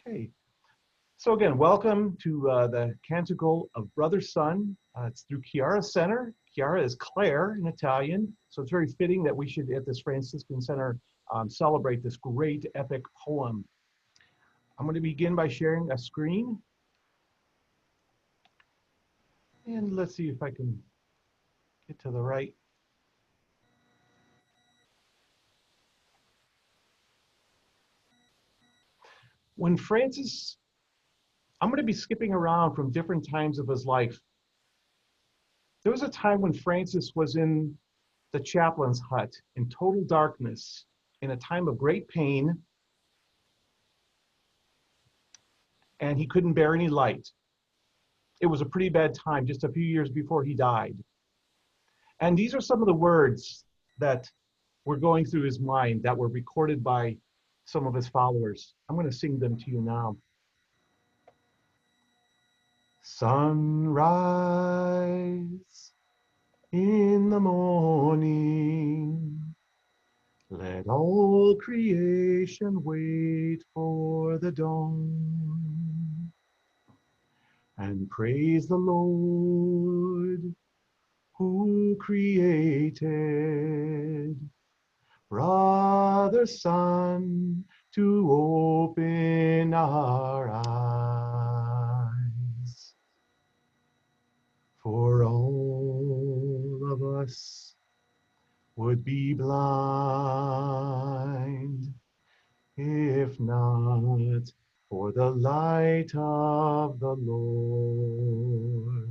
Okay, so again, welcome to the Canticle of Brother Sun. It's through Chiara Center. Chiara is Claire in Italian, so it's very fitting that we should, at this Franciscan Center, celebrate this great epic poem. I'm going to begin by sharing a screen. And let's see if I can get to the right. When Francis, I'm going to be skipping around from different times of his life. There was a time when Francis was in the chaplain's hut in total darkness, in a time of great pain, and he couldn't bear any light. It was a pretty bad time, just a few years before he died. And these are some of the words that were going through his mind that were recorded by some of his followers. I'm going to sing them to you now. Sunrise in the morning, let all creation wait for the dawn, and praise the Lord who created Brother Sun to open our eyes. For all of us would be blind if not for the light of the Lord.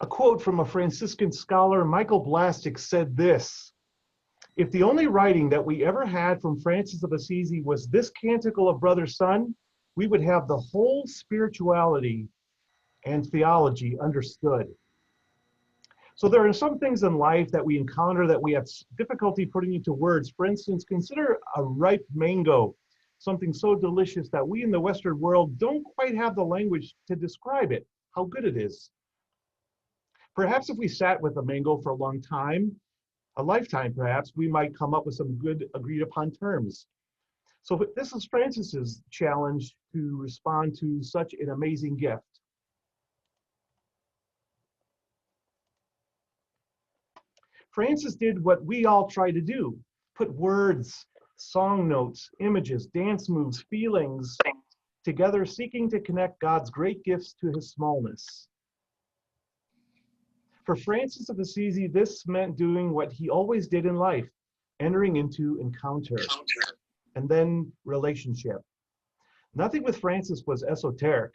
A quote from a Franciscan scholar, Michael Blastic, said this: "If the only writing that we ever had from Francis of Assisi was this Canticle of Brother Sun, we would have the whole spirituality and theology understood." So there are some things in life that we encounter that we have difficulty putting into words. For instance, consider a ripe mango, something so delicious that we in the Western world don't quite have the language to describe it, how good it is. Perhaps if we sat with a mango for a long time, a lifetime perhaps, we might come up with some good agreed upon terms. So this is Francis's challenge to respond to such an amazing gift. Francis did what we all try to do: put words, song notes, images, dance moves, feelings together, seeking to connect God's great gifts to his smallness. For Francis of Assisi, this meant doing what he always did in life: entering into encounter and then relationship. Nothing with Francis was esoteric,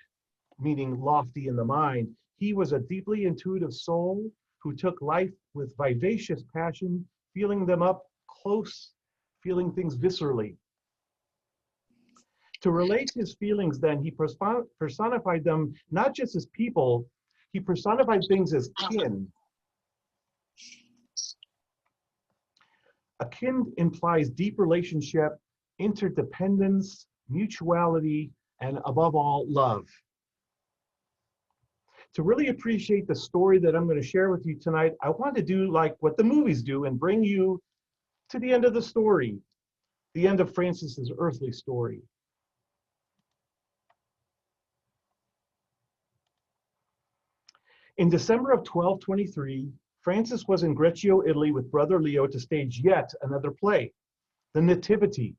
meaning lofty in the mind. He was a deeply intuitive soul who took life with vivacious passion, feeling them up close, feeling things viscerally. To relate his feelings then, he personified them not just as people, he personified things as kin. A kin implies deep relationship, interdependence, mutuality, and above all, love. To really appreciate the story that I'm going to share with you tonight, I want to do like what the movies do and bring you to the end of the story, the end of Francis's earthly story. In December of 1223, Francis was in Greccio, Italy with Brother Leo to stage yet another play, The Nativity.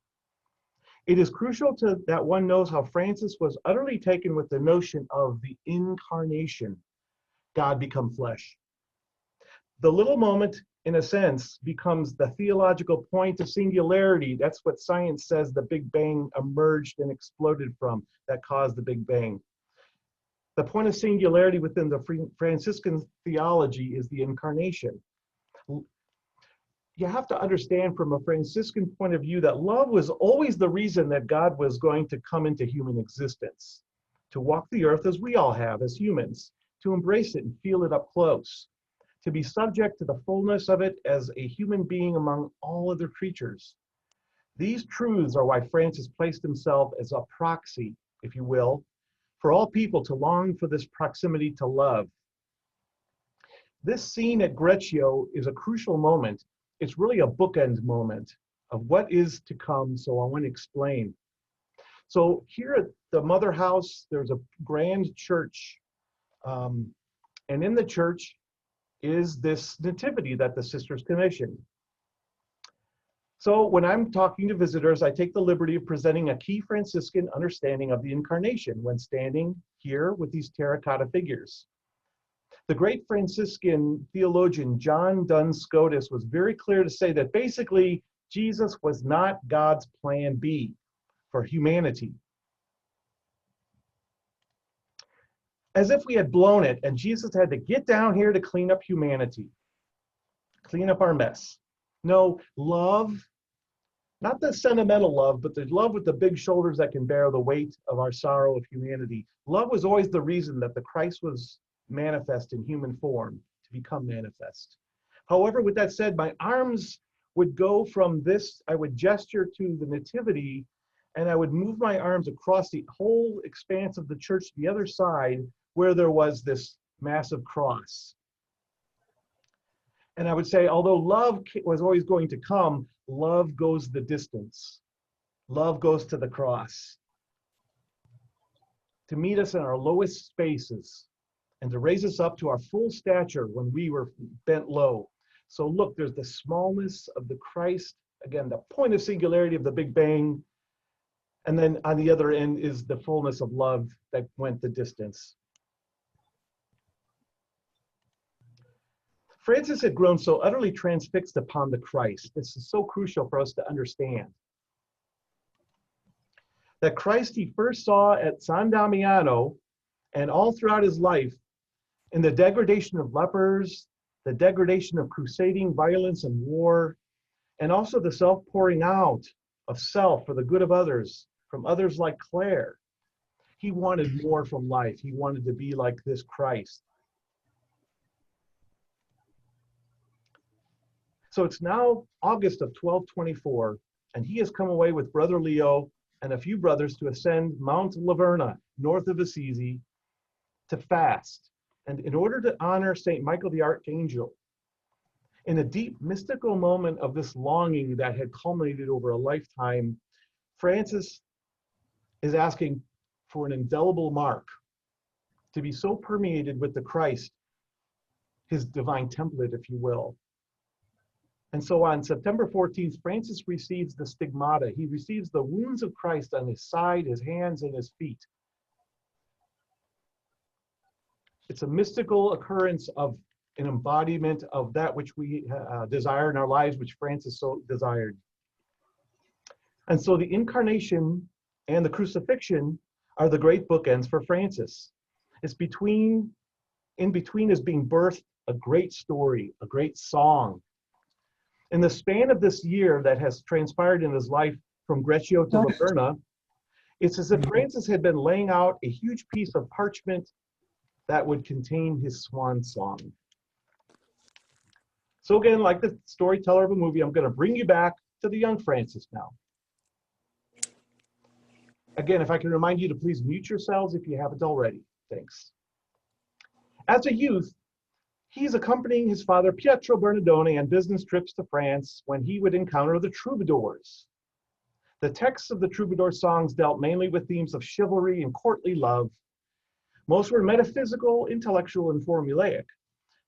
It is crucial that one knows how Francis was utterly taken with the notion of the incarnation, God become flesh. The little moment, in a sense, becomes the theological point of singularity. That's what science says the Big Bang emerged and exploded from, that caused the Big Bang. The point of singularity within the Franciscan theology is the incarnation. You have to understand from a Franciscan point of view that love was always the reason that God was going to come into human existence, to walk the earth as we all have as humans, to embrace it and feel it up close, to be subject to the fullness of it as a human being among all other creatures. These truths are why Francis placed himself as a proxy, if you will, for all people to long for this proximity to love. This scene at Greccio is a crucial moment. It's really a bookend moment of what is to come, so I want to explain. So here at the Mother House, there's a grand church, and in the church is this nativity that the sisters commissioned. So when I'm talking to visitors, I take the liberty of presenting a key Franciscan understanding of the incarnation when standing here with these terracotta figures. The great Franciscan theologian John Duns Scotus was very clear to say that basically Jesus was not God's plan B for humanity. As if we had blown it and Jesus had to get down here to clean up humanity, clean up our mess. No, love, not the sentimental love, but the love with the big shoulders that can bear the weight of our sorrow of humanity. Love was always the reason that the Christ was manifest in human form to become manifest. However, with that said, my arms would go from this, I would gesture to the nativity, and I would move my arms across the whole expanse of the church to the other side where there was this massive cross. And I would say, although love was always going to come, love goes the distance. Love goes to the cross to meet us in our lowest spaces and to raise us up to our full stature when we were bent low. So look, there's the smallness of the Christ, again, the point of singularity of the Big Bang, and then on the other end is the fullness of love that went the distance. Francis had grown so utterly transfixed upon the Christ. This is so crucial for us to understand. That Christ he first saw at San Damiano and all throughout his life in the degradation of lepers, the degradation of crusading violence and war, and also the self-pouring out of self for the good of others, from others like Claire. He wanted more from life. He wanted to be like this Christ. So it's now August of 1224, and he has come away with Brother Leo and a few brothers to ascend Mount LaVerna, north of Assisi, to fast, and in order to honor St. Michael the Archangel. In a deep mystical moment of this longing that had culminated over a lifetime, Francis is asking for an indelible mark to be so permeated with the Christ, his divine template, if you will. And so on September 14th, Francis receives the stigmata. He receives the wounds of Christ on his side, his hands, and his feet. It's a mystical occurrence of an embodiment of that which we desire in our lives, which Francis so desired. And so the incarnation and the crucifixion are the great bookends for Francis. It's in between is being birthed a great story, a great song. In the span of this year that has transpired in his life from Greccio to LaVerna, it's as if Francis had been laying out a huge piece of parchment that would contain his swan song. So again, like the storyteller of a movie, I'm going to bring you back to the young Francis now. Again, if I can remind you to please mute yourselves if you haven't already. Thanks. As a youth, he's accompanying his father Pietro Bernardone on business trips to France when he would encounter the troubadours. The texts of the troubadour songs dealt mainly with themes of chivalry and courtly love. Most were metaphysical, intellectual, and formulaic.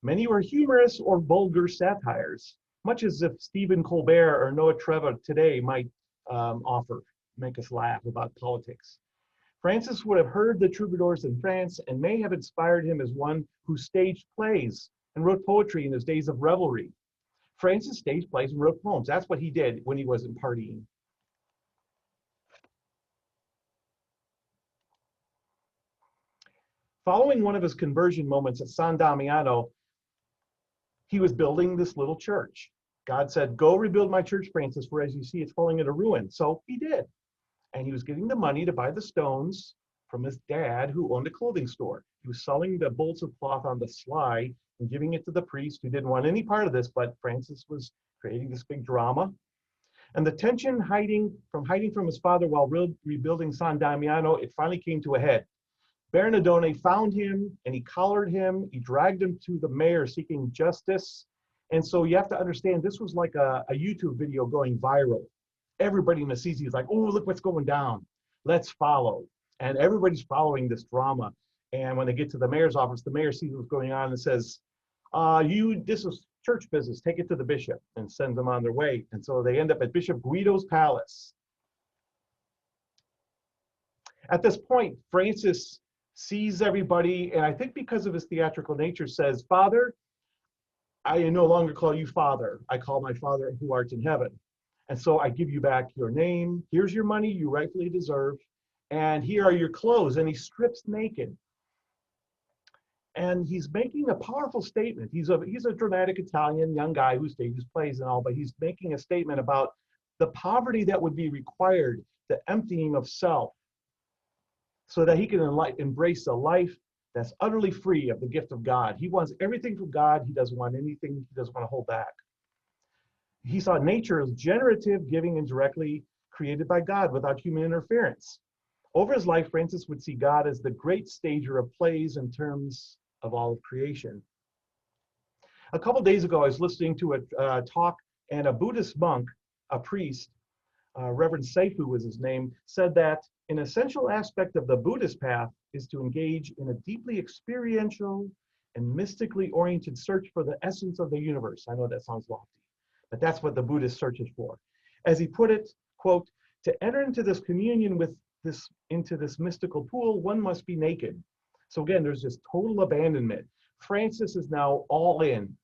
Many were humorous or vulgar satires, much as if Stephen Colbert or Noah Trevor today might make us laugh about politics. Francis would have heard the troubadours in France and may have inspired him as one who staged plays and wrote poetry in his days of revelry. Francis staged plays and wrote poems. That's what he did when he wasn't partying. Following one of his conversion moments at San Damiano, he was building this little church. God said, go rebuild my church, Francis, for as you see, it's falling into ruin. So he did. And he was getting the money to buy the stones from his dad, who owned a clothing store. He was selling the bolts of cloth on the sly and giving it to the priest who didn't want any part of this, but Francis was creating this big drama. And the tension hiding from his father while rebuilding San Damiano, it finally came to a head. Bernardone found him and he collared him. He dragged him to the mayor seeking justice. And so you have to understand, this was like a YouTube video going viral. Everybody in Assisi is like, oh, look what's going down. Let's follow. And everybody's following this drama. And when they get to the mayor's office, the mayor sees what's going on and says, this is church business, take it to the bishop, and sends them on their way. And so they end up at Bishop Guido's palace. At this point, Francis sees everybody, and I think because of his theatrical nature says, Father, I no longer call you Father. I call my Father who art in heaven. And so I give you back your name. Here's your money you rightfully deserve. And here are your clothes. And he strips naked. And he's making a powerful statement. He's a dramatic Italian young guy who stages plays and all, but he's making a statement about the poverty that would be required, the emptying of self, so that he can embrace a life that's utterly free of the gift of God. He wants everything from God. He doesn't want anything. He doesn't want to hold back. He saw nature as generative, giving, and directly created by God without human interference. Over his life, Francis would see God as the great stager of plays in terms of all of creation. A couple days ago, I was listening to a talk, and a Buddhist monk, a priest, Reverend Seifu was his name, said that an essential aspect of the Buddhist path is to engage in a deeply experiential and mystically oriented search for the essence of the universe. I know that sounds lofty, but that's what the Buddhist searches for. As he put it, quote, to enter into this communion with into this mystical pool, one must be naked. So again, there's this total abandonment. Francis is now all in.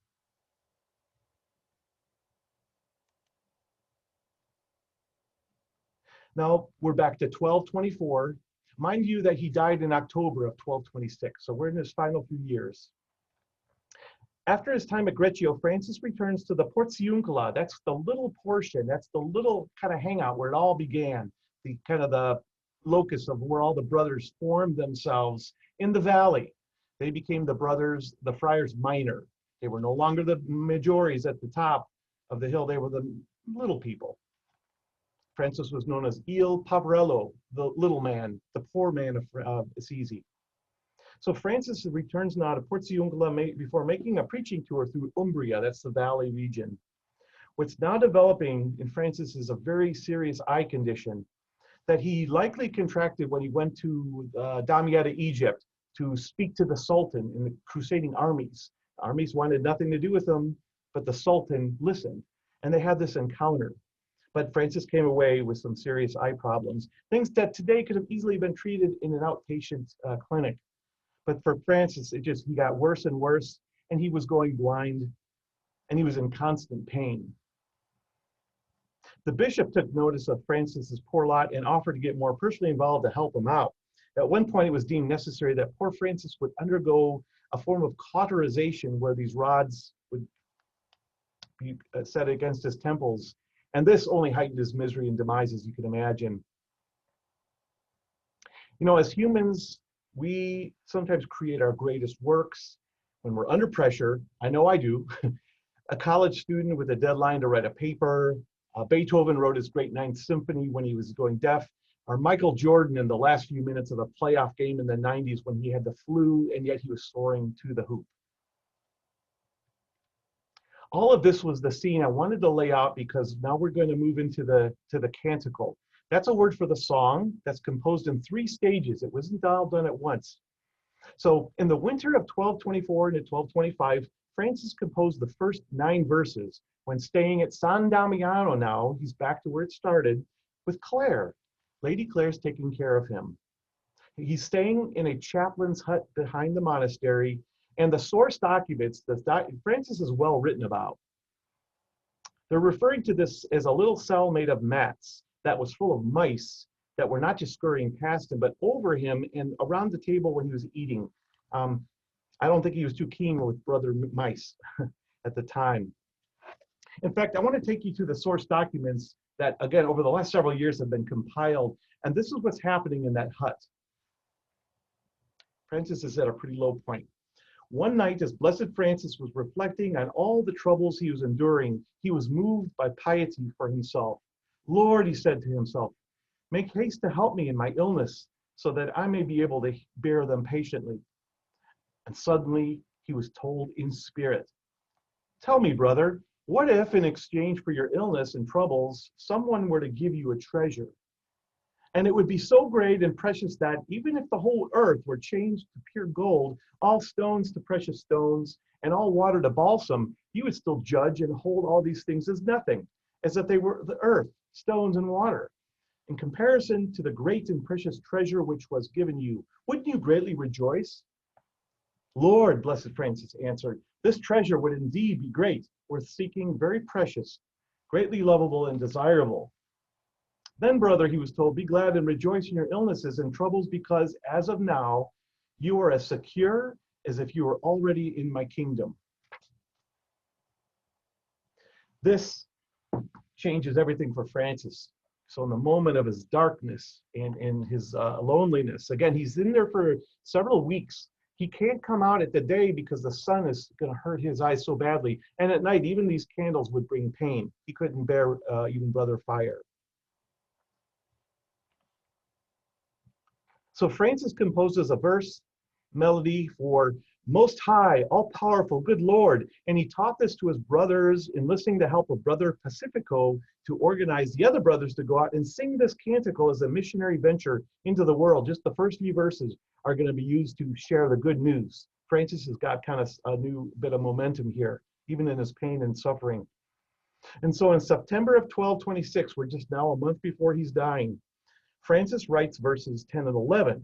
Now we're back to 1224. Mind you that he died in October of 1226, so we're in his final few years. After his time at Greccio, Francis returns to the Porziuncola. That's the little portion, that's the little kind of hangout where it all began, the kind of the locus of where all the brothers formed themselves in the valley. They became the brothers, the friars minor. They were no longer the majores at the top of the hill, they were the little people. Francis was known as Il Poverello, the little man, the poor man of Assisi. So Francis returns now to Porziuncola before making a preaching tour through Umbria, that's the valley region. What's now developing in Francis is a very serious eye condition that he likely contracted when he went to Damietta, Egypt, to speak to the Sultan in the crusading armies. The armies wanted nothing to do with him, but the Sultan listened, and they had this encounter. But Francis came away with some serious eye problems, things that today could have easily been treated in an outpatient clinic. But for Francis, he got worse and worse, and he was going blind, and he was in constant pain. The bishop took notice of Francis's poor lot and offered to get more personally involved to help him out. At one point, it was deemed necessary that poor Francis would undergo a form of cauterization where these rods would be set against his temples. And this only heightened his misery and demise, as you can imagine. You know, as humans, we sometimes create our greatest works when we're under pressure. I know I do. A college student with a deadline to write a paper. Beethoven wrote his great Ninth Symphony when he was going deaf. Or Michael Jordan in the last few minutes of a playoff game in the 90s when he had the flu and yet he was soaring to the hoop. All of this was the scene I wanted to lay out because now we're going to move into the canticle. That's a word for the song that's composed in 3 stages. It wasn't all done at once. So in the winter of 1224 and 1225, Francis composed the first 9 verses when staying at San Damiano now. He's back to where it started with Clare. Lady Clare's taking care of him. He's staying in a chaplain's hut behind the monastery, and the source documents that Francis is well written about. They're referring to this as a little cell made of mats that was full of mice that were not just scurrying past him, but over him and around the table when he was eating. I don't think he was too keen with brother mice at the time. In fact, I want to take you to the source documents that, again, over the last several years have been compiled. And this is what's happening in that hut. Francis is at a pretty low point. One night, as Blessed Francis was reflecting on all the troubles he was enduring, he was moved by piety for himself. Lord, he said to himself, make haste to help me in my illness, so that I may be able to bear them patiently. And suddenly he was told in spirit, tell me, brother, what if in exchange for your illness and troubles, someone were to give you a treasure? And it would be so great and precious that even if the whole earth were changed to pure gold, all stones to precious stones, and all water to balsam, you would still judge and hold all these things as nothing, as if they were the earth, stones, and water. In comparison to the great and precious treasure which was given you, wouldn't you greatly rejoice? Lord, Blessed Francis answered, this treasure would indeed be great, worth seeking, very precious, greatly lovable and desirable. Then, brother, he was told, be glad and rejoice in your illnesses and troubles, because as of now, you are as secure as if you were already in my kingdom. This changes everything for Francis. So in the moment of his darkness and in his loneliness, again, he's in there for several weeks. He can't come out at the day because the sun is going to hurt his eyes so badly. And at night, even these candles would bring pain. He couldn't bear even brother fire. So Francis composes a verse melody for Most High, all-powerful, good Lord. And he taught this to his brothers, enlisting the help of Brother Pacifico to organize the other brothers to go out and sing this canticle as a missionary venture into the world. Just the first few verses are going to be used to share the good news. Francis has got kind of a new bit of momentum here, even in his pain and suffering. And so in September of 1226, we're just now a month before he's dying, Francis writes verses 10 and 11.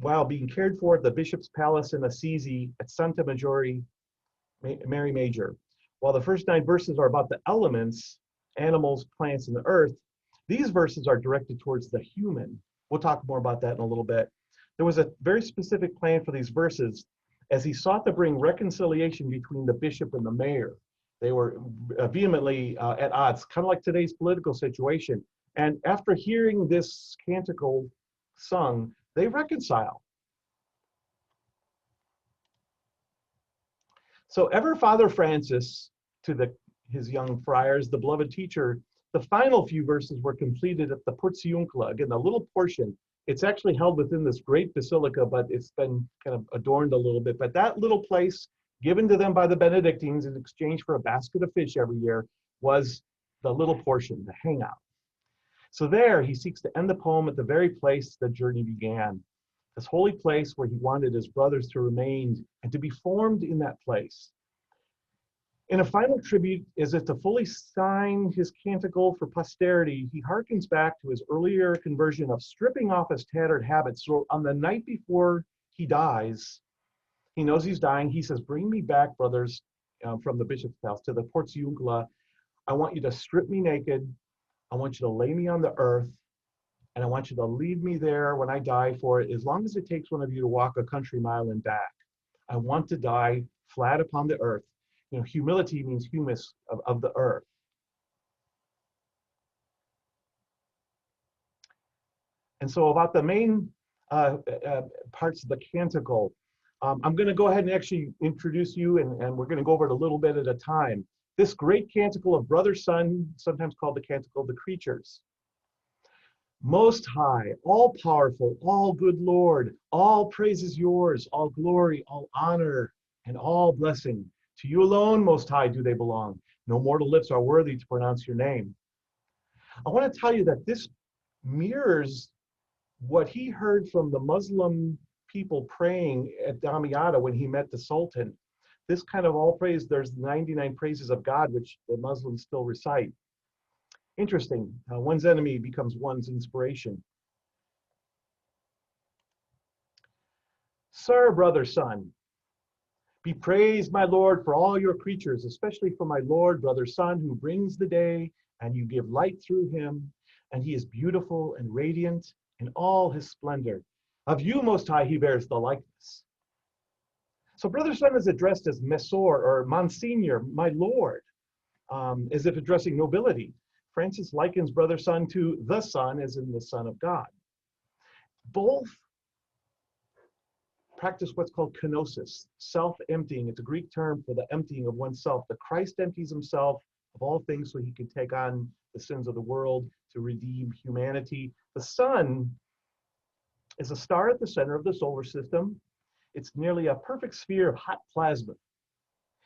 While being cared for at the bishop's palace in Assisi at Santa Maggiore, Mary Major. While the first 9 verses are about the elements, animals, plants, and the earth, these verses are directed towards the human. We'll talk more about that in a little bit. There was a very specific plan for these verses as he sought to bring reconciliation between the bishop and the mayor. They were vehemently at odds, kind of like today's political situation. And after hearing this canticle sung, they reconcile. So ever Father Francis, to his young friars, the beloved teacher, the final few verses were completed at the Portiuncula. Again, the little portion, it's actually held within this great basilica, but it's been kind of adorned a little bit. But that little place given to them by the Benedictines in exchange for a basket of fish every year was the little portion, the hangout. So there, he seeks to end the poem at the very place the journey began, this holy place where he wanted his brothers to remain and to be formed in that place. In a final tribute, as if to fully sign his canticle for posterity, he harkens back to his earlier conversion of stripping off his tattered habits. So on the night before he dies, he knows he's dying. He says, bring me back, brothers, from the bishop's house to the Portiuncula. I want you to strip me naked. I want you to lay me on the earth, and I want you to leave me there when I die for it, as long as it takes one of you to walk a country mile and back. I want to die flat upon the earth. You know, humility means humus of the earth. And so about the main parts of the canticle, I'm going to go ahead and actually introduce you, and we're going to go over it a little bit at a time. This great canticle of Brother Sun, sometimes called the Canticle of the Creatures. Most High, all-powerful, all good Lord, all praise is yours, all glory, all honor, and all blessing. To you alone, Most High, do they belong. No mortal lips are worthy to pronounce your name. I want to tell you that this mirrors what he heard from the Muslim people praying at Damietta when he met the Sultan. This kind of all praise, there's 99 praises of God, which the Muslims still recite. Interesting, one's enemy becomes one's inspiration. Sir, Brother Sun, be praised, my Lord, for all your creatures, especially for my Lord, Brother Sun, who brings the day, and you give light through him, and he is beautiful and radiant in all his splendor. Of you, Most High, he bears the likeness. So Brother Sun is addressed as Mesor or Monsignor, my Lord, as if addressing nobility. Francis likens Brother Sun to the Son, as in the Son of God. Both practice what's called kenosis, self-emptying. It's a Greek term for the emptying of oneself. The Christ empties himself of all things so he can take on the sins of the world to redeem humanity. The Son is a star at the center of the solar system. It's nearly a perfect sphere of hot plasma,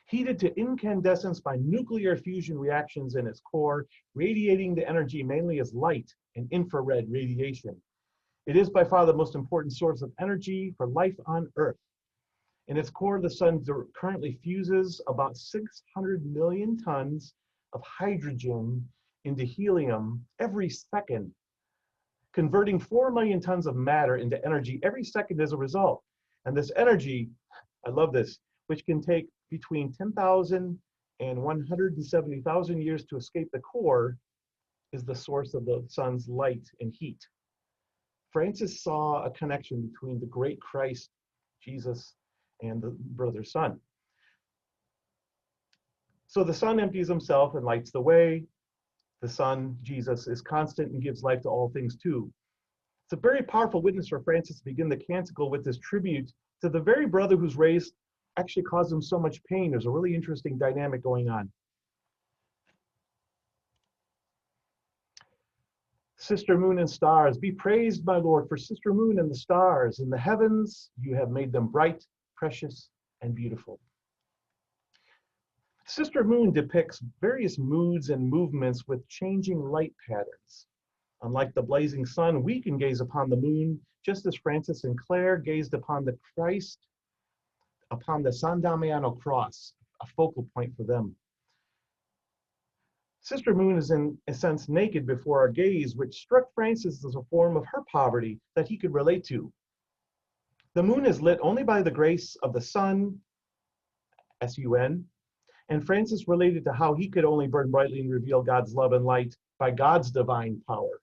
heated to incandescence by nuclear fusion reactions in its core, radiating the energy mainly as light and infrared radiation. It is by far the most important source of energy for life on Earth. In its core, the sun currently fuses about 600 million tons of hydrogen into helium every second, converting 4 million tons of matter into energy every second as a result. And this energy, I love this, which can take between 10,000 and 170,000 years to escape the core, is the source of the sun's light and heat. Francis saw a connection between the great Christ, Jesus, and the brother sun. So the sun empties himself and lights the way. The sun, Jesus, is constant and gives life to all things too. It's a very powerful witness for Francis to begin the canticle with this tribute to the very brother whose race actually caused him so much pain. There's a really interesting dynamic going on. Sister moon and stars, be praised, my Lord, for sister moon and the stars. In the heavens, you have made them bright, precious, and beautiful. Sister moon depicts various moods and movements with changing light patterns. Unlike the blazing sun, we can gaze upon the moon, just as Francis and Clare gazed upon the Christ, upon the San Damiano cross, a focal point for them. Sister moon is in a sense naked before our gaze, which struck Francis as a form of her poverty that he could relate to. The moon is lit only by the grace of the sun, S-U-N, and Francis related to how he could only burn brightly and reveal God's love and light by God's divine power.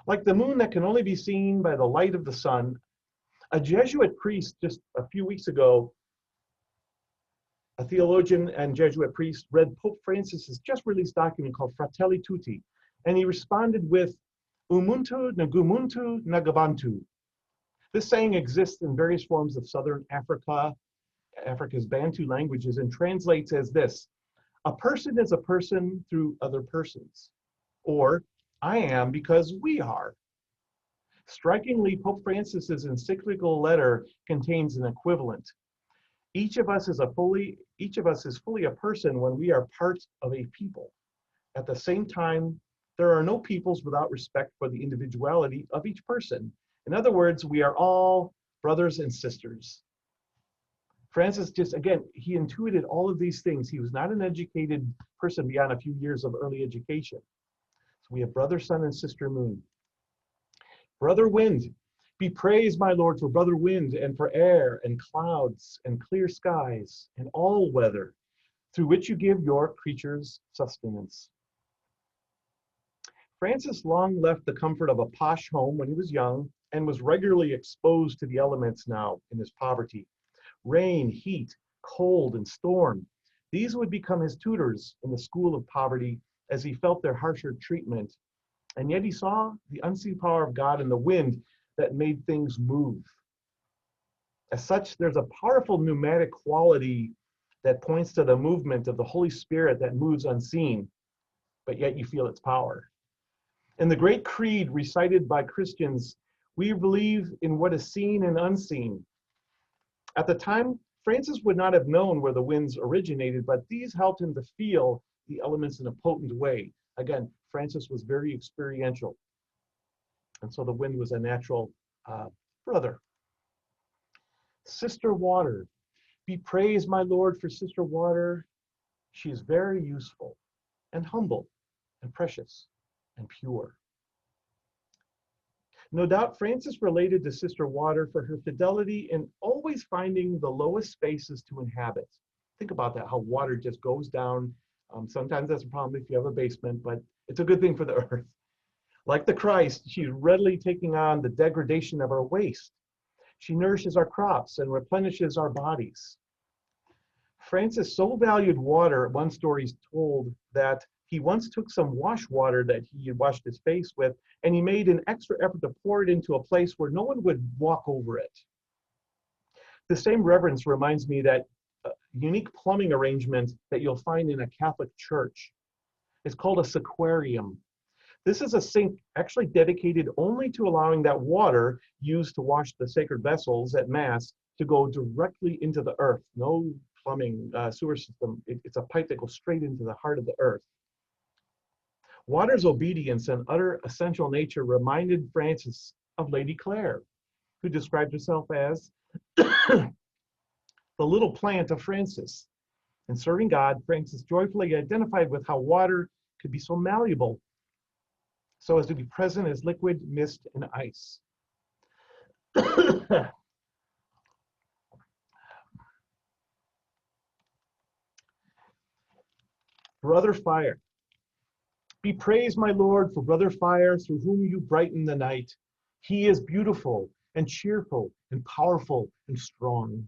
Like the moon that can only be seen by the light of the sun, a Jesuit priest just a few weeks ago, a theologian and Jesuit priest, read Pope Francis's just released document called Fratelli Tutti, and he responded with Umuntu Nagumuntu Nagabantu. This saying exists in various forms of Southern Africa, Africa's Bantu languages, and translates as this: a person is a person through other persons, or I am because we are. Strikingly, Pope Francis's encyclical letter contains an equivalent. Each of us is fully a person when we are part of a people. At the same time, there are no peoples without respect for the individuality of each person. In other words, we are all brothers and sisters. Francis just, again, he intuited all of these things. He was not an educated person beyond a few years of early education. So we have brother sun and sister moon. Brother wind, be praised, my Lord, for brother wind and for air and clouds and clear skies and all weather, through which you give your creatures sustenance. Francis long left the comfort of a posh home when he was young and was regularly exposed to the elements now in his poverty. Rain, heat, cold, and storm. These would become his tutors in the school of poverty as he felt their harsher treatment. And yet he saw the unseen power of God in the wind that made things move. As such, there's a powerful pneumatic quality that points to the movement of the Holy Spirit that moves unseen, but yet you feel its power. In the great creed recited by Christians, we believe in what is seen and unseen. At the time, Francis would not have known where the winds originated, but these helped him to feel the elements in a potent way. Again, Francis was very experiential. And so the wind was a natural brother. Sister water, be praised, my Lord, for sister water. She is very useful and humble and precious and pure. No doubt Francis related to sister water for her fidelity in always finding the lowest spaces to inhabit. Think about that, how water just goes down. Sometimes that's a problem if you have a basement, but it's a good thing for the earth. Like the Christ, she's readily taking on the degradation of our waste. She nourishes our crops and replenishes our bodies. Francis so valued water, one story is told that he once took some wash water that he had washed his face with, and he made an extra effort to pour it into a place where no one would walk over it. The same reverence reminds me that unique plumbing arrangement that you'll find in a Catholic church. It's called a sequarium. This is a sink actually dedicated only to allowing that water used to wash the sacred vessels at Mass to go directly into the earth. No plumbing, sewer system. It's a pipe that goes straight into the heart of the earth. Water's obedience and utter essential nature reminded Francis of Lady Clare, who described herself as the little plant of Francis. In serving God, Francis joyfully identified with how water could be so malleable, so as to be present as liquid, mist, and ice. Brother Fire. Be praised, my Lord, for Brother Fire, through whom you brighten the night. He is beautiful and cheerful and powerful and strong.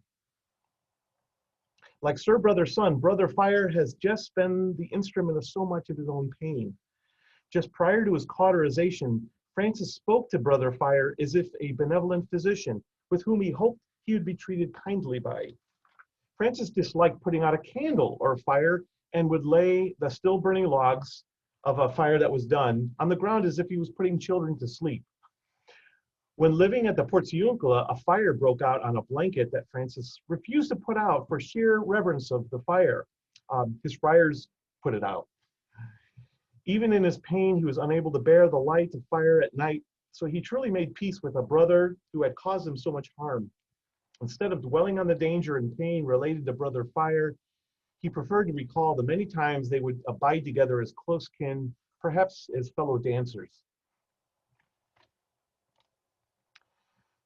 Like Sir Brother Sun, Brother Fire has just been the instrument of so much of his own pain. Just prior to his cauterization, Francis spoke to Brother Fire as if a benevolent physician with whom he hoped he would be treated kindly by. Francis disliked putting out a candle or a fire and would lay the still burning logs of a fire that was done on the ground as if he was putting children to sleep. When living at the Portiuncula, a fire broke out on a blanket that Francis refused to put out for sheer reverence of the fire. His friars put it out. Even in his pain, he was unable to bear the light of fire at night, so he truly made peace with a brother who had caused him so much harm. Instead of dwelling on the danger and pain related to Brother Fire, he preferred to recall the many times they would abide together as close kin, perhaps as fellow dancers.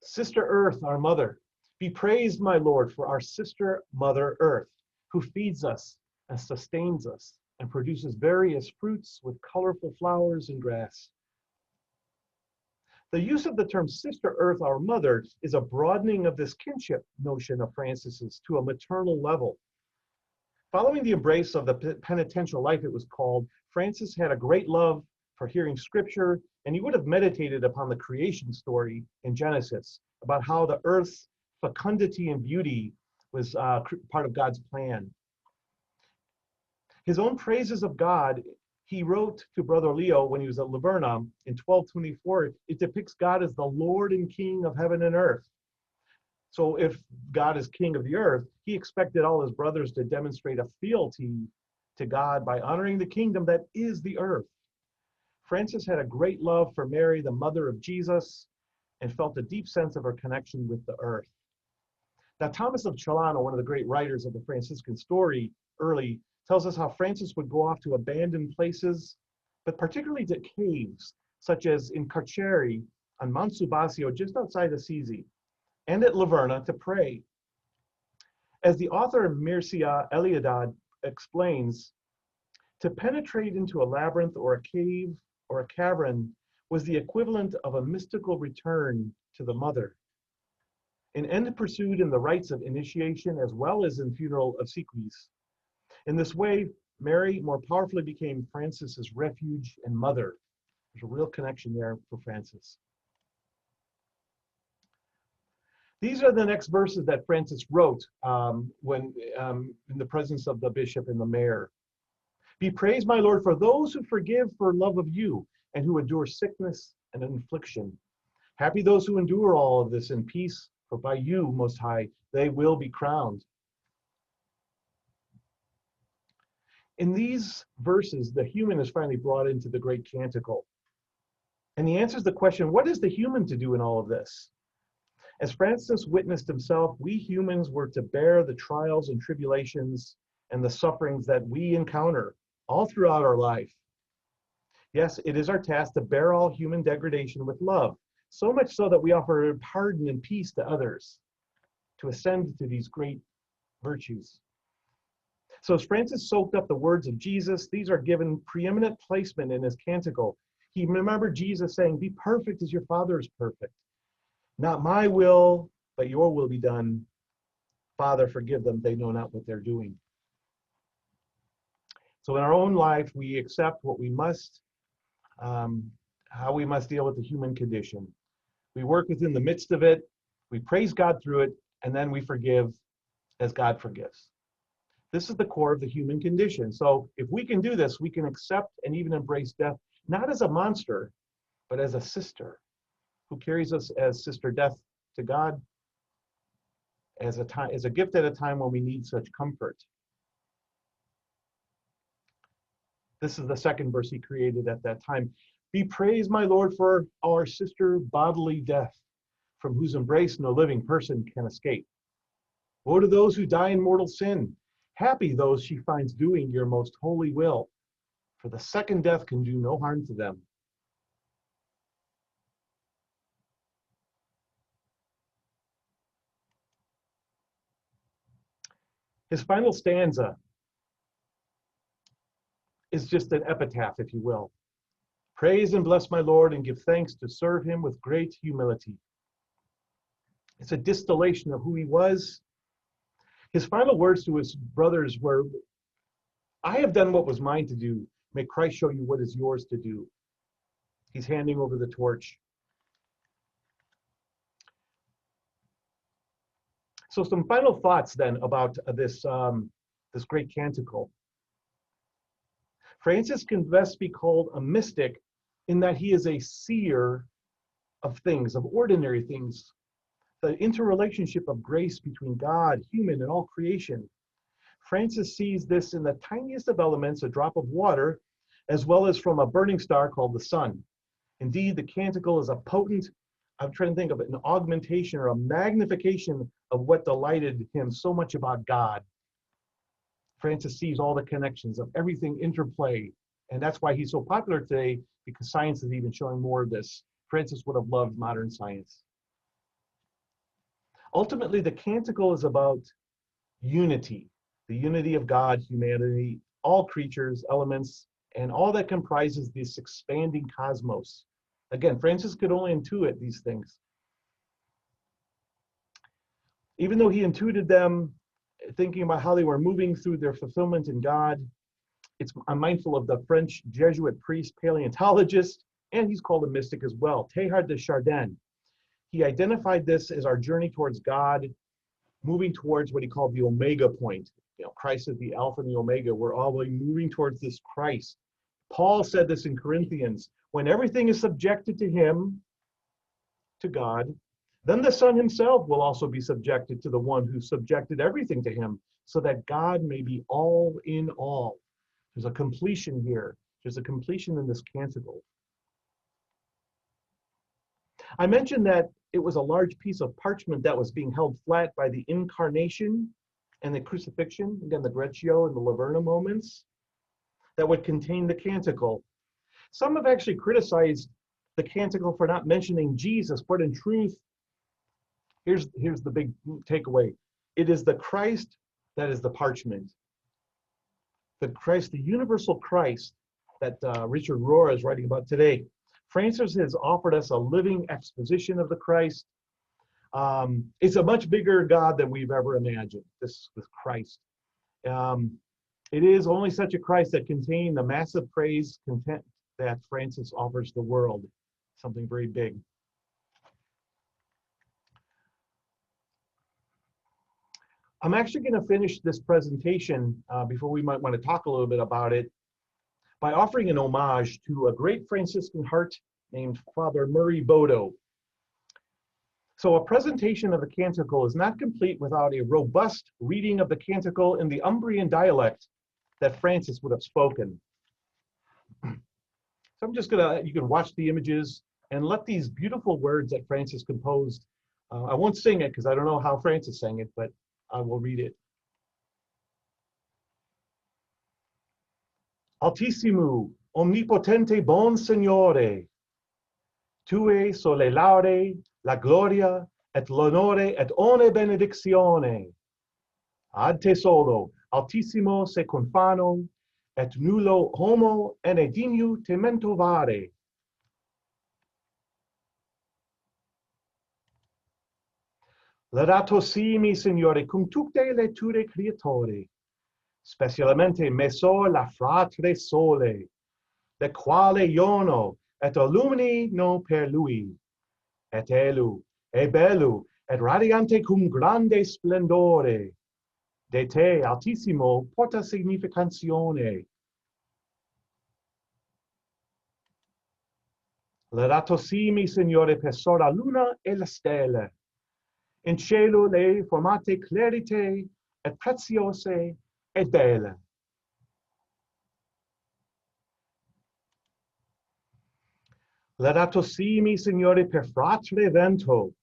Sister Earth, our mother, be praised, my Lord, for our sister Mother Earth, who feeds us and sustains us and produces various fruits with colorful flowers and grass. The use of the term Sister Earth, our mother, is a broadening of this kinship notion of Francis's to a maternal level. Following the embrace of the penitential life, it was called, Francis had a great love for hearing scripture, and he would have meditated upon the creation story in Genesis, about how the earth's fecundity and beauty was part of God's plan. His own praises of God, he wrote to Brother Leo when he was at LaVerna in 1224, it depicts God as the Lord and King of heaven and earth. So if God is king of the earth, he expected all his brothers to demonstrate a fealty to God by honoring the kingdom that is the earth. Francis had a great love for Mary, the mother of Jesus, and felt a deep sense of her connection with the earth. Now, Thomas of Celano, one of the great writers of the Franciscan story early, tells us how Francis would go off to abandoned places, but particularly to caves, such as in Carceri on Mount Subasio, just outside Assisi, and at LaVerna to pray. As the author Mircea Eliade explains, to penetrate into a labyrinth or a cave or a cavern was the equivalent of a mystical return to the mother, an end pursued in the rites of initiation as well as in funeral obsequies. In this way, Mary more powerfully became Francis's refuge and mother. There's a real connection there for Francis. These are the next verses that Francis wrote when in the presence of the bishop and the mayor. Be praised, my Lord, for those who forgive for love of you and who endure sickness and affliction. Happy those who endure all of this in peace, for by you, Most High, they will be crowned. In these verses, the human is finally brought into the great canticle. And he answers the question, what is the human to do in all of this? As Francis witnessed himself, we humans were to bear the trials and tribulations and the sufferings that we encounter all throughout our life. Yes, it is our task to bear all human degradation with love, so much so that we offer pardon and peace to others, to ascend to these great virtues. So as Francis soaked up the words of Jesus, these are given preeminent placement in his canticle. He remembered Jesus saying, be perfect as your Father is perfect. Not my will, but your will be done. Father, forgive them. They know not what they're doing. So in our own life, we accept what we must, how we must deal with the human condition. We work within the midst of it. We praise God through it, and then we forgive as God forgives. This is the core of the human condition. So if we can do this, we can accept and even embrace death not as a monster, but as a sister who carries us as sister death to God, as a gift at a time when we need such comfort. This is the second verse he created at that time. Be praised, my Lord, for our sister bodily death, from whose embrace no living person can escape. Woe to those who die in mortal sin. Happy those she finds doing your most holy will, for the second death can do no harm to them. His final stanza is just an epitaph, if you will. Praise and bless my Lord and give thanks to serve him with great humility. It's a distillation of who he was. His final words to his brothers were, I have done what was mine to do. May Christ show you what is yours to do. He's handing over the torch. So some final thoughts then about this great canticle. Francis can best be called a mystic in that he is a seer of things, of ordinary things, the interrelationship of grace between God, human, and all creation. Francis sees this in the tiniest of elements, a drop of water, as well as from a burning star called the sun. Indeed, the canticle is a potent, I'm trying to think of it, an augmentation or a magnification of what delighted him so much about God. Francis sees all the connections of everything interplay, and that's why he's so popular today, because science is even showing more of this. Francis would have loved modern science. Ultimately, the canticle is about unity, the unity of God, humanity, all creatures, elements, and all that comprises this expanding cosmos. Again, Francis could only intuit these things. Even though he intuited them, thinking about how they were moving through their fulfillment in God, I'm mindful of the French Jesuit priest paleontologist, and he's called a mystic as well, Teilhard de Chardin. He identified this as our journey towards God, moving towards what he called the Omega point. You know, Christ is the Alpha and the Omega. We're all moving towards this Christ. Paul said this in Corinthians, when everything is subjected to him, to God, then the Son himself will also be subjected to the one who subjected everything to him, so that God may be all in all. There's a completion here. There's a completion in this canticle. I mentioned that it was a large piece of parchment that was being held flat by the incarnation and the crucifixion, again, the Greccio and the LaVerna moments, that would contain the canticle. Some have actually criticized the canticle for not mentioning Jesus, but in truth, here's the big takeaway. It is the Christ that is the parchment. The Christ, the universal Christ that Richard Rohr is writing about today. Francis has offered us a living exposition of the Christ. It's a much bigger God than we've ever imagined, this Christ. It is only such a Christ that contains the massive praise, content that Francis offers the world, something very big. I'm actually going to finish this presentation before we might want to talk a little bit about it by offering an homage to a great Franciscan heart named Father Murray Bodo. So a presentation of the canticle is not complete without a robust reading of the canticle in the Umbrian dialect that Francis would have spoken. So I'm just gonna, you can watch the images and let these beautiful words that Francis composed, I won't sing it because I don't know how Francis sang it, but I will read it. Altissimo, omnipotente bon Signore, tue sole laude, la gloria, et l'onore, et one benedictione. Ad te solo, altissimo se confano, et nullo homo ene digno temento vare. Laudato si mi Signore, cum tutte le tue creature, specialmente me so la fratre sole, le quale iono et illumino per lui, et elu, e bellu, et radiante cum grande splendore, de te altissimo porta significazione. Laudato si mi Signore per la luna e le stelle. In cielo le formate clarite et preziose et belle. Laudato si mi Signore per fratre vento,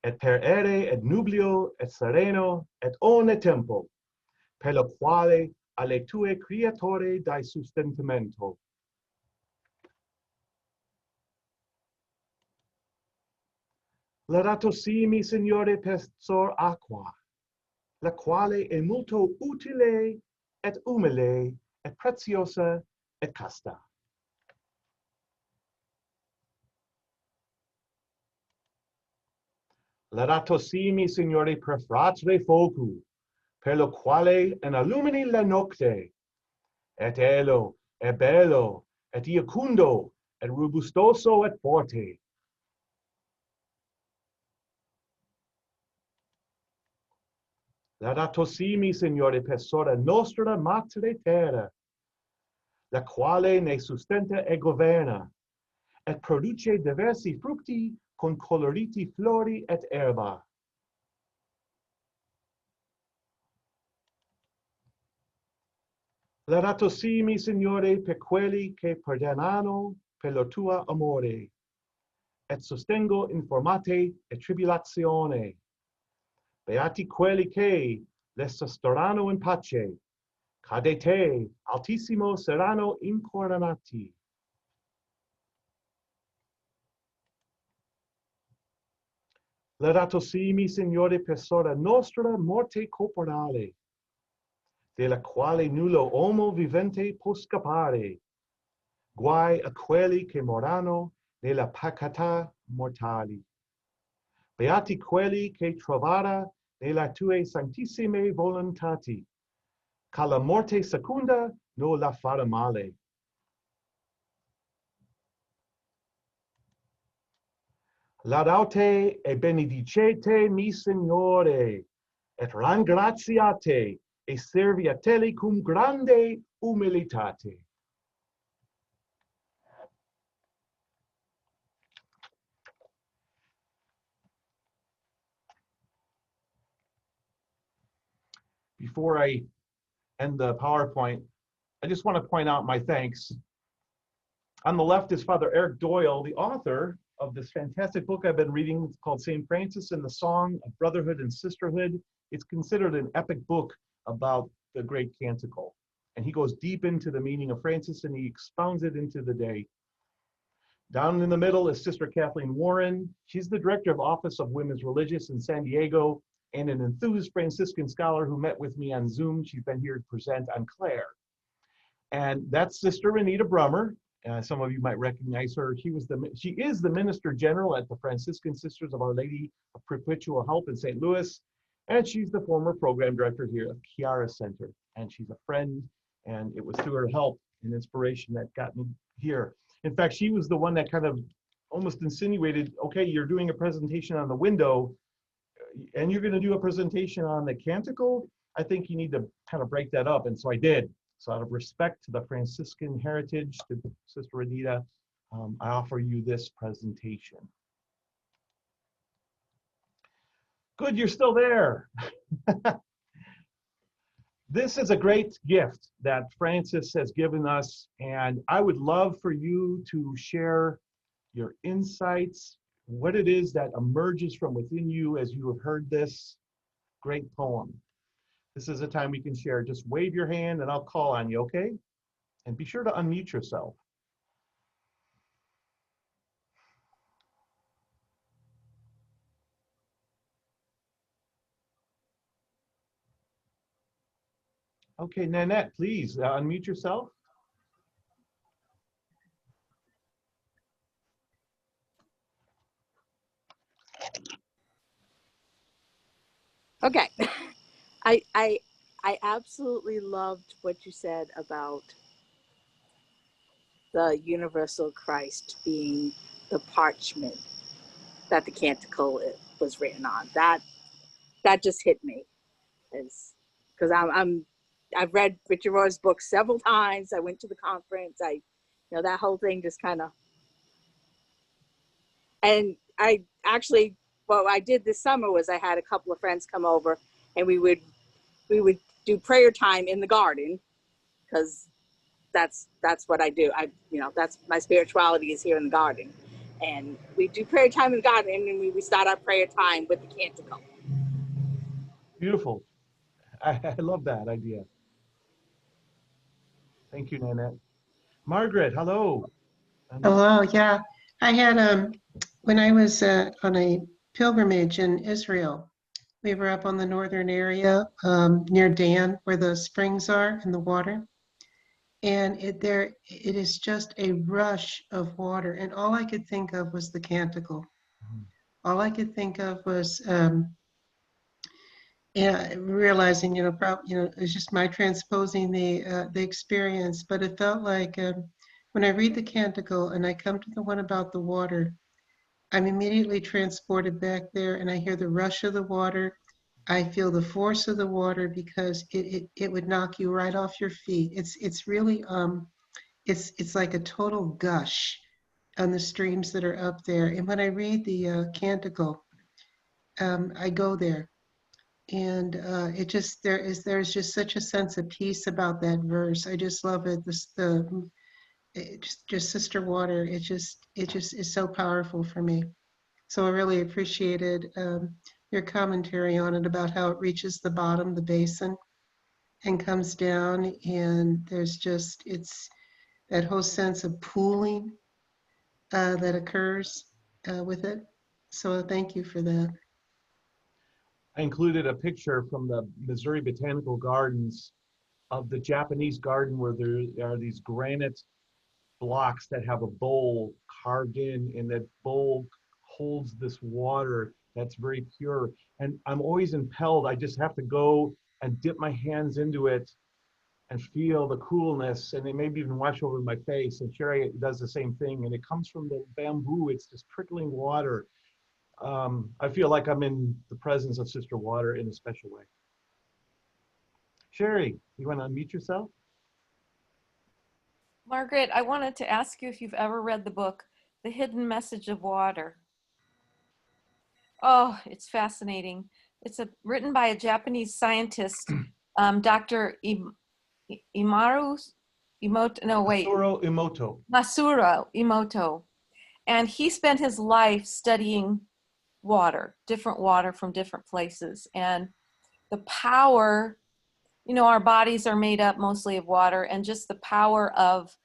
et per ere et nublio et sereno et ogni tempo, per lo quale alle tue creatore dai sustentamento. Laudato si mi Signore per sor aqua, la quale è molto utile et umile et preziosa et casta. Laudato si mi Signore per fratre focu, per lo quale en illumini la nocte, et elo, et bello, et iacundo, et robustoso et forte. Laudato si mi Signore per sora nostra mater terra, la quale ne sustenta e governa, et produce diversi frutti con coloriti flori et erba. Laudato si mi Signore per quelli che perdonano per lo tua amore, et sostengo in formate e tribulazione. Beati quelli che le sosterranno in pace, cade te, altissimo, saranno incoronati. Laudato si mi Signore per sora nostra morte corporale, della quale nullo uomo vivente può scappare. Guai a quelli che morano nella pecata mortali. Beati quelli che trovara nella tue santissime volontati, che la morte seconda non la farà male. Laudate e benedicete mi Signore, et ringraziate e serviateli cum grande humilitate. Before I end the PowerPoint, I just want to point out my thanks. On the left is Father Eric Doyle, the author of this fantastic book I've been reading. It's called St. Francis and the Song of Brotherhood and Sisterhood. It's considered an epic book about the great Canticle. And he goes deep into the meaning of Francis and he expounds it into the day. Down in the middle is Sister Kathleen Warren. She's the director of Office of Women's Religious in San Diego and an enthused Franciscan scholar who met with me on Zoom. She's been here to present on Clare. And that's Sister Renita Brummer. Some of you might recognize her. She is the Minister General at the Franciscan Sisters of Our Lady of Perpetual Help in St. Louis. And she's the former program director here at Chiara Center. And she's a friend, and it was through her help and inspiration that got me here. In fact, she was the one that kind of almost insinuated, okay, you're doing a presentation on the window, and you're going to do a presentation on the Canticle. I think you need to kind of break that up. And so I did. So out of respect to the Franciscan heritage, to Sister Renita, I offer you this presentation. Good, you're still there. This is a great gift that Francis has given us, and I would love for you to share your insights, what it is that emerges from within you as you have heard this great poem. This is a time we can share. Just wave your hand and I'll call on you, okay? And be sure to unmute yourself. Okay, Nanette, please unmute yourself. Okay. I absolutely loved what you said about the universal Christ being the parchment that the Canticle was written on. That just hit me, because I've read Richard Rohr's book several times. I went to the conference. That whole thing just kind of And I actually, what I did this summer was I had a couple of friends come over, and we would do prayer time in the garden, because that's what I do. That's my spirituality is here in the garden. And we do prayer time in the garden, and then we start our prayer time with the canticle. Beautiful. I love that idea. Thank you, Nanette. Margaret, hello. Hello, yeah. I had when I was on a pilgrimage in Israel, we were up on the northern area near Dan, where the springs are and the water. And it is just a rush of water. And all I could think of was the canticle. All I could think of was realizing, it's just my transposing the experience. But it felt like when I read the canticle and I come to the one about the water, I'm immediately transported back there, and I hear the rush of the water. I feel the force of the water, because it would knock you right off your feet. It's really it's like a total gush on the streams that are up there. And when I read the canticle, I go there, and it just there's just such a sense of peace about that verse. I just love it. Just Sister Water. It just is so powerful for me. So I really appreciated your commentary on it, about how it reaches the bottom, the basin, and comes down, and it's that whole sense of pooling that occurs with it. So thank you for that. I included a picture from the Missouri Botanical Gardens of the Japanese garden, where there are these granite blocks that have a bowl carved in, and that bowl holds this water that's very pure. And I'm always impelled. I just have to go and dip my hands into it and feel the coolness, and it maybe even wash over my face. And Sherry does the same thing, and it comes from the bamboo. It's just trickling water. I feel like I'm in the presence of Sister Water in a special way. Sherry, you want to unmute yourself? Margaret, I wanted to ask you if you've ever read the book, The Hidden Message of Water. Oh, it's fascinating. It's written by a Japanese scientist, Dr. Masuro Emoto. Masuro Emoto. And he spent his life studying water, different water from different places. And the power, our bodies are made up mostly of water, and just the power of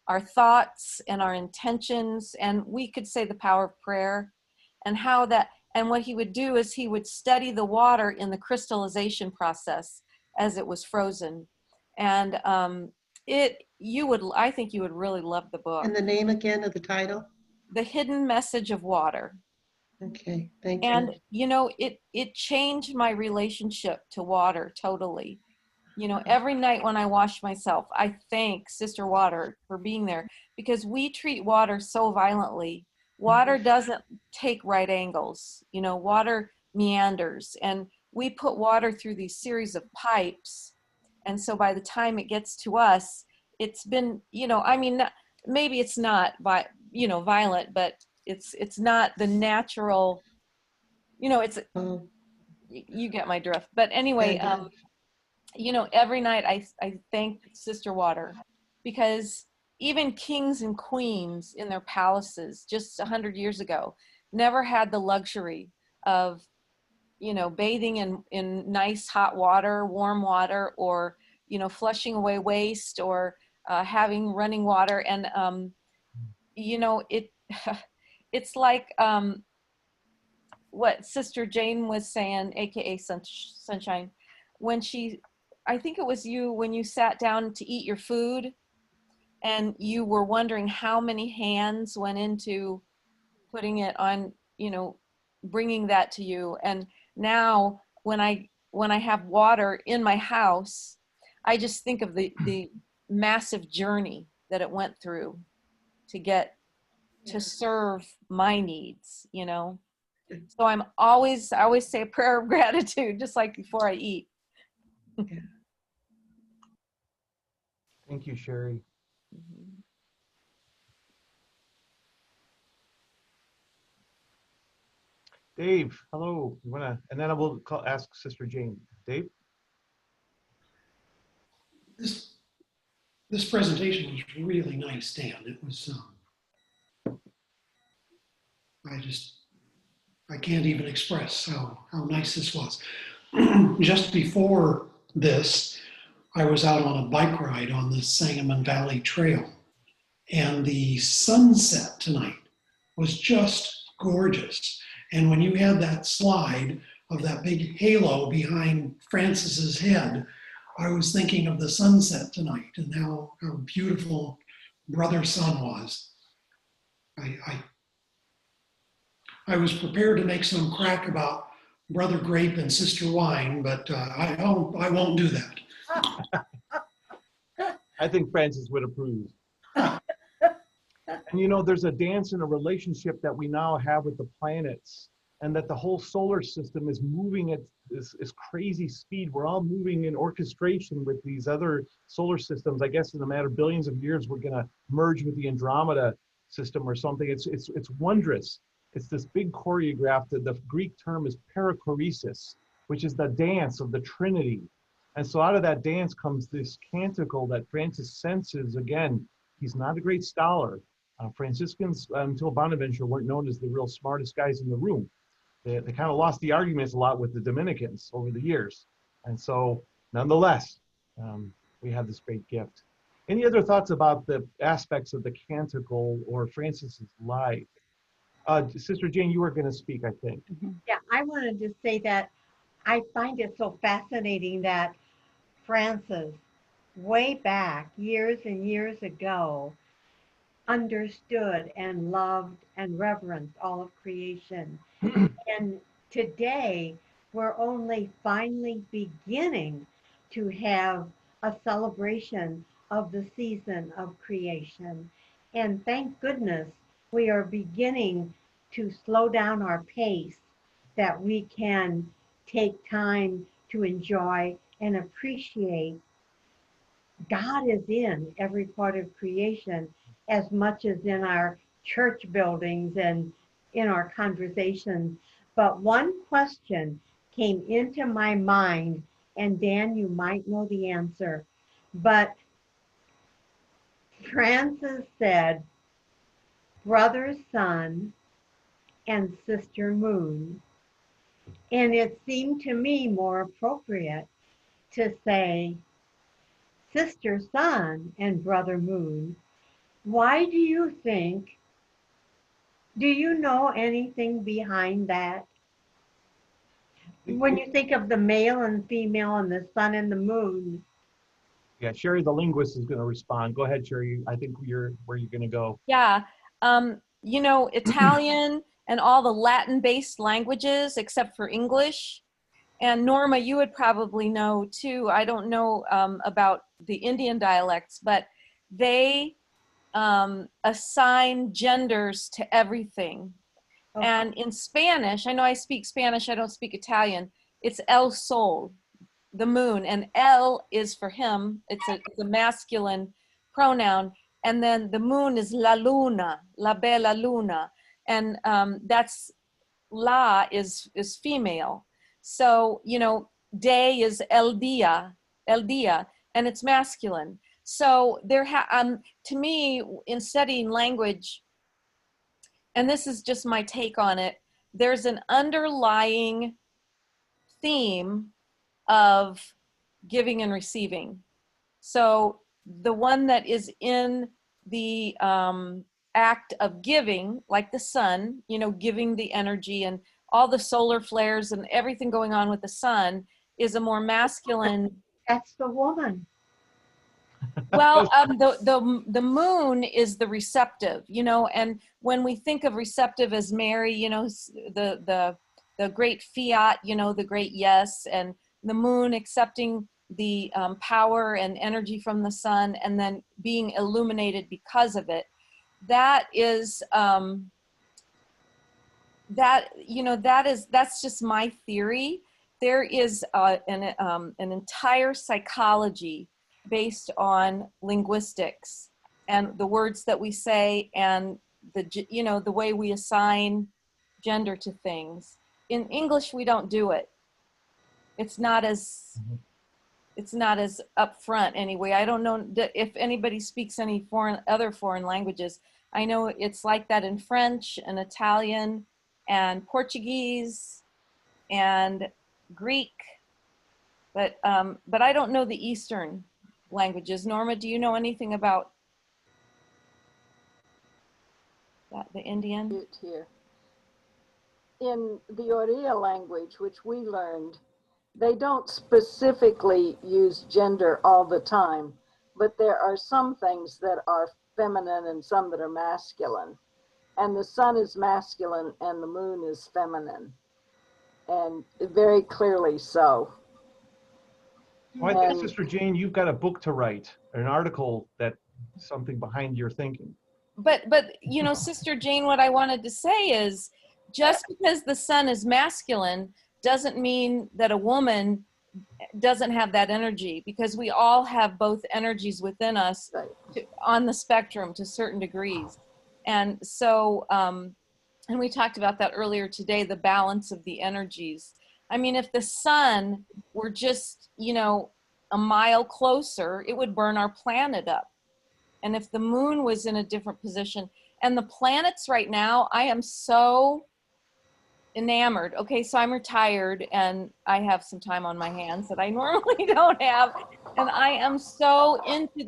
our thoughts and our intentions, and we could say the power of prayer, and and what he would do is he would study the water in the crystallization process as it was frozen. And I think you would really love the book. And the name again of the title? The Hidden Message of Water. Okay, thank you. And it changed my relationship to water totally. Every night when I wash myself, I thank Sister Water for being there, because we treat water so violently. Water doesn't take right angles. Water meanders, and we put water through these series of pipes. And so by the time it gets to us, it's been, maybe it's not violent, but it's not the natural, it's, you get my drift. But anyway, every night I thank Sister Water, because even kings and queens in their palaces just 100 years ago never had the luxury of, bathing in nice hot water, warm water, or, flushing away waste, or having running water. And, it's like what Sister Jane was saying, AKA Sunshine, when I think it was you, when you sat down to eat your food and you were wondering how many hands went into putting it on, bringing that to you. And now when I have water in my house, I just think of the massive journey that it went through to get to serve my needs, So I always say a prayer of gratitude, just like before I eat. Thank you, Sherry. Dave, hello. You wanna, and then I will ask Sister Jane. Dave? This presentation was really nice, Dan. It was, I can't even express how nice this was. Just before this, I was out on a bike ride on the Sangamon Valley Trail, and the sunset tonight was just gorgeous. And when you had that slide of that big halo behind Francis's head, I was thinking of the sunset tonight and how beautiful Brother Sun was. I was prepared to make some crack about Brother Grape and Sister Wine, but I won't do that. I think Francis would approve. And you know, there's a dance and a relationship that we now have with the planets, and that the whole solar system is moving at this crazy speed. We're all moving in orchestration with these other solar systems. I guess in a matter of billions of years, we're going to merge with the Andromeda system or something. It's wondrous. It's this big choreograph. The Greek term is perichoresis, which is the dance of the Trinity. And so out of that dance comes this canticle that Francis senses. Again, he's not a great scholar. Franciscans, until Bonaventure, weren't known as the real smartest guys in the room. They kind of lost the arguments a lot with the Dominicans over the years. And so, nonetheless, we have this great gift. Any other thoughts about the aspects of the canticle or Francis's life? Sister Jane, you were going to speak, I think. Yeah, I wanted to say that I find it so fascinating that Francis, way back years and years ago, understood and loved and reverenced all of creation. And today, we're only finally beginning to have a celebration of the season of creation. And thank goodness we are beginning to slow down our pace, that we can take time to enjoy and appreciate God is in every part of creation as much as in our church buildings and in our conversations. But one question came into my mind, and Dan, you might know the answer, but Francis said, Brother Sun and Sister Moon. And it seemed to me more appropriate to say, Sister Sun and Brother Moon. Why do you think? Do you know anything behind that? When you think of the male and female and the sun and the moon. Yeah, Sherry, the linguist, is going to respond. Go ahead, Sherry. I think you're where you're going to go. Yeah. You know, Italian and all the Latin-based languages, except for English. And Norma, you would probably know too. I don't know about the Indian dialects, but they assign genders to everything. Oh. And in Spanish, I know I speak Spanish, I don't speak Italian, it's el sol, the moon, and el is for him, it's a masculine pronoun, and then the moon is la luna, la bella luna, and that's la is female. So, you know, day is el dia, and it's masculine. So there, to me, in studying language, and this is just my take on it, there's an underlying theme of giving and receiving. So the one that is in the act of giving, like the sun, you know, giving the energy and all the solar flares and everything going on with the sun, is a more masculine. That's the woman. Well, the moon is the receptive, you know, and when we think of receptive as Mary, you know, the great fiat, you know, the great yes, and the moon accepting the power and energy from the sun and then being illuminated because of it. That is, that's just my theory. There is an entire psychology based on linguistics and the words that we say and the way we assign gender to things. in English, we don't do it. It's not as upfront anyway. I don't know if anybody speaks any other foreign languages. I know it's like that in French and Italian and Portuguese and Greek, but I don't know the Eastern languages. Norma, do you know anything about that, the Indian? Here. In the Oriya language, which we learned, they don't specifically use gender all the time, but there are some things that are feminine and some that are masculine. And the sun is masculine and the moon is feminine, and very clearly so. Well, I think, Sister Jane, you've got a book to write, an article that something behind your thinking. But you know, Sister Jane, what I wanted to say is, just because the sun is masculine doesn't mean that a woman doesn't have that energy, because we all have both energies within us on the spectrum to certain degrees. And so, and we talked about that earlier today, the balance of the energies. I mean, if the sun were just, you know, a mile closer, it would burn our planet up. And if the moon was in a different position, and the planets right now, I am so enamored. Okay, so I'm retired and I have some time on my hands that I normally don't have. And I am so into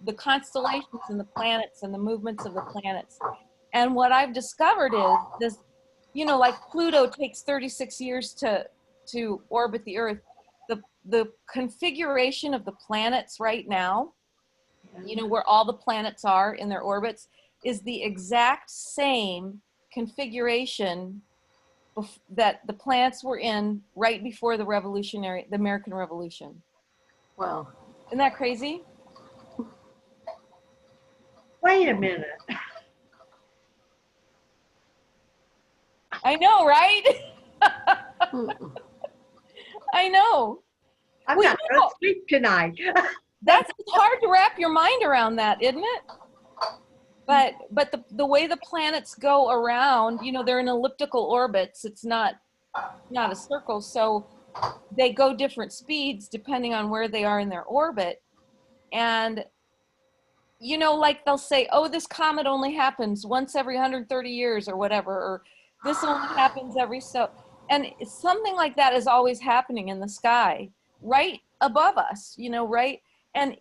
the constellations and the planets and the movements of the planets. And what I've discovered is this, you know, like Pluto takes 36 years to orbit the Earth. The configuration of the planets right now, you know, where all the planets are in their orbits, is the exact same configuration that the planets were in right before the American Revolution. Wow. Isn't that crazy? Wait a minute. I know, right? I know. I'm Well, not you going know, to sleep tonight. it's hard to wrap your mind around that, isn't it? But the way the planets go around, you know, they're in elliptical orbits. It's not a circle, so they go different speeds depending on where they are in their orbit. And you know, like they'll say, oh, this comet only happens once every 130 years or whatever, or this only happens every so, and something like that is always happening in the sky right above us, you know, right? And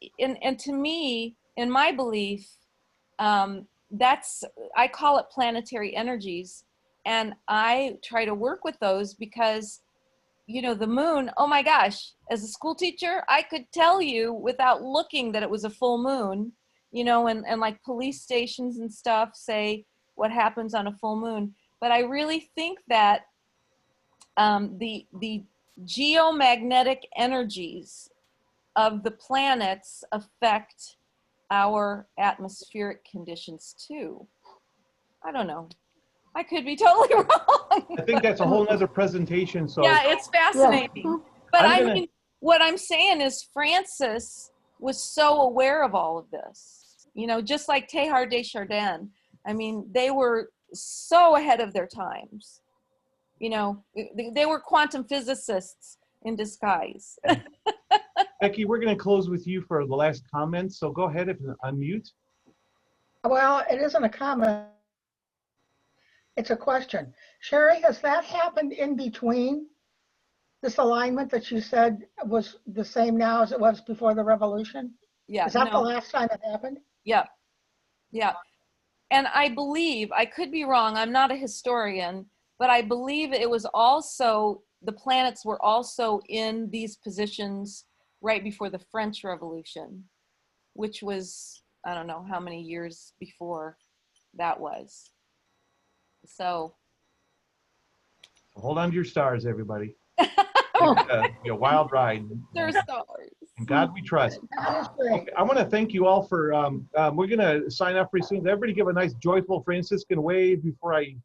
to me, in my belief, that's, I call it planetary energies, and I try to work with those because, you know, the moon, oh my gosh, as a school teacher, I could tell you without looking that it was a full moon, you know, and like police stations and stuff say what happens on a full moon. But I really think that the geomagnetic energies of the planets affect our atmospheric conditions too. I don't know. I could be totally wrong. I think that's a whole nother presentation. So yeah, it's fascinating. Yeah. But I mean, what I'm saying is Francis was so aware of all of this, you know, just like Teilhard de Chardin. I mean, they were so ahead of their times. You know, they were quantum physicists in disguise. Becky, we're going to close with you for the last comment. So go ahead and unmute. Well, it isn't a comment. It's a question. Sherry, has that happened in between this alignment that you said was the same now as it was before the revolution? Yeah. Is that the last time it happened? Yeah. Yeah. And I believe, I could be wrong, I'm not a historian, but I believe it was also, the planets were also in these positions right before the French Revolution, which was, I don't know how many years before that was. So hold on to your stars, everybody. It's a wild ride. There's stars. In God we trust. Okay, I want to thank you all for, we're going to sign up pretty soon. Everybody give a nice joyful Franciscan wave before I